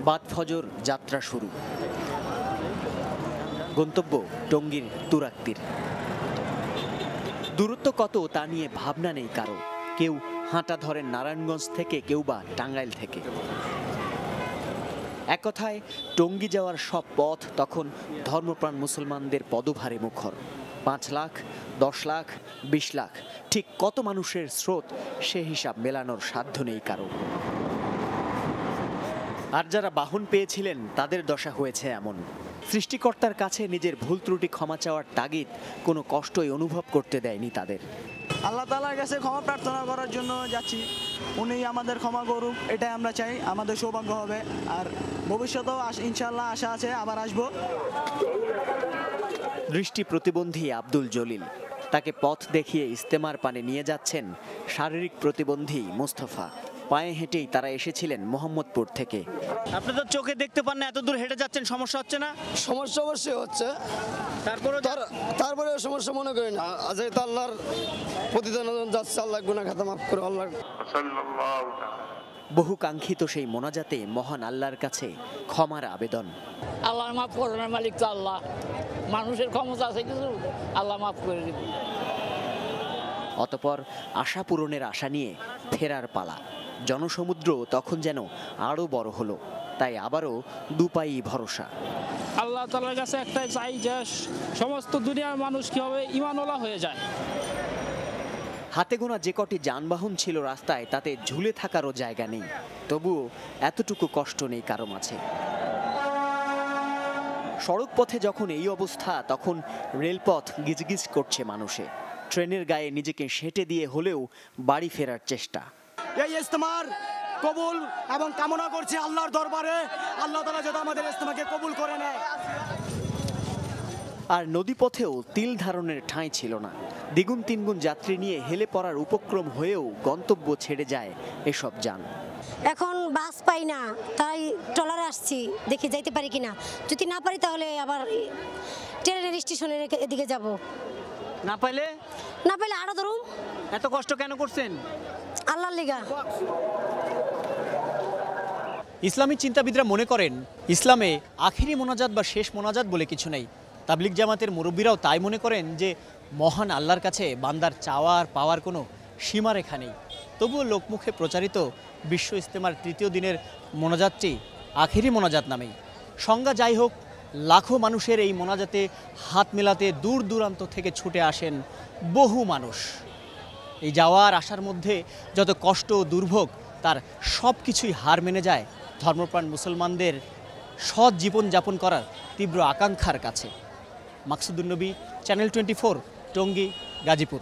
বাদ ফজর যাত্রা শুরু। গন্তব্য টঙ্গীর তুরাক্তীর। দূরত্ব কত তা নিয়ে ভাবনা নেই কারো। কেউ হাঁটা ধরেন নারায়ণগঞ্জ থেকে, কেউ বা টাঙ্গাইল থেকে। এক কথায় টঙ্গী যাওয়ার সব পথ তখন ধর্মপ্রাণ মুসলমানদের পদভারে মুখর। 5 লাখ, 10 লাখ, 20 লাখ, ঠিক কত মানুষের স্রোত সে হিসাব মেলানোর সাধ্য নেই কারো। আর যারা বাহন পেয়েছিলেন তাদের দশা হয়েছে এমন। সৃষ্টিকর্তার কাছে নিজের ভুল ত্রুটি ক্ষমা চাওয়ার তাগিদ কোনো কষ্টই অনুভব করতে দেয়নি তাদের। আল্লাহ তাআলার কাছে ক্ষমা প্রার্থনা করার জন্য যাচ্ছি, উনি আমাদের ক্ষমা করুক, এটাই আমরা চাই। আমাদের সৌভাগ্য হবে, আর ভবিষ্যতেও ইনশাআল্লাহ আশা আছে আবার আসবো। দৃষ্টি প্রতিবন্ধী আব্দুল জলিল, তাকে পথ দেখিয়ে ইস্তেমার পানে নিয়ে যাচ্ছেন শারীরিক প্রতিবন্ধী মোস্তফা। পায়ে হেঁটেই তারা এসেছিলেন মোহাম্মদপুর থেকে। আপনি তো চোখে দেখতে পান না, এত দূর হেঁটে যাচ্ছেন, সমস্যা হচ্ছে না? সমস্যা অবশ্যই হচ্ছে, তারপরে সমস্যা মনে করি না। যেহেতু আল্লাহর প্রতিদান যাচ্ছে, আল্লাহ গুনাহ খাতা মাফ করে আল্লাহ। বহু কাঙ্ক্ষিত সেই মোনাজাতে মহান আল্লাহর কাছে ক্ষমার আবেদন। আল্লাহ মাফ করবেন, মালিক তো আল্লাহ, মানুষের ক্ষমতা আছে কিছু, আল্লাহ মাফ করে দিবেন। অতঃপর আশা পূরণের আশা নিয়ে ফেরার পালা। জনসমুদ্র তখন যেন আরো বড় হলো, তাই আবারও দুপাই ভরসা। আল্লাহ তাআলার কাছে একটাই চাই যে সমস্ত দুনিয়ার মানুষ কি হবে ঈমানওয়ালা হয়ে যায়। হাতে গোনা যে কটি যানবাহন ছিল রাস্তায়, তাতে ঝুলে থাকারও জায়গা নেই। তবুও এতটুকু কষ্ট নেই কারো মাঝে। সড়ক পথে যখন এই অবস্থা, তখন রেলপথ গিজগিজ করছে মানুষে। ট্রেনের গায়ে নিজেকে সেঁটে দিয়ে হলেও বাড়ি ফেরার চেষ্টা। এই ইস্তেমার কবুল এবং কামনা করছি আল্লাহর দরবারে, আল্লাহ তাআলা যাতে আমাদের ইস্তেমাকে কবুল করে নেয়। আর নদীপথেও তিল ধারণের ঠাঁই ছিল না। দ্বিগুণ তিনগুণ যাত্রী নিয়ে হেলে পড়ার উপক্রম হয়েও গন্তব্য ছেড়ে যায় এসব যান। এখন বাস পাই না, তাই ট্রলারে আসছি, দেখি যাইতে পারি কিনা। যদি না পারি তাহলে আবার ট্রেনের স্টেশনের এদিকে যাব। না পাইলে আরো ধরুন। এত কষ্ট কেন করছেন? আল্লাহর লিগা। ইসলামী চিন্তাবিদরা মনে করেন ইসলামে আখিরি মোনাজাত বা শেষ মোনাজাত বলে কিছু নেই। তাবলিগ জামাতের মুরব্বীরাও তাই মনে করেন যে মহান আল্লাহর কাছে বান্দার চাওয়ার পাওয়ার কোনো সীমারেখা নেই। তবুও লোকমুখে প্রচারিত বিশ্ব ইস্তেমার তৃতীয় দিনের মোনাজাতটি আখিরি মোনাজাত নামেই। সংজ্ঞা যাই হোক, লাখো মানুষের এই মোনাজাতে হাত মেলাতে দূর দূরান্ত থেকে ছুটে আসেন বহু মানুষ। এই যাওয়ার আসার মধ্যে যত কষ্ট ও দুর্ভোগ, তার সব কিছুই হার মেনে যায় ধর্মপ্রাণ মুসলমানদের সৎ জীবনযাপন করার তীব্র আকাঙ্ক্ষার কাছে। মাকসুদুন নবী, চ্যানেল 24, টঙ্গী, গাজীপুর।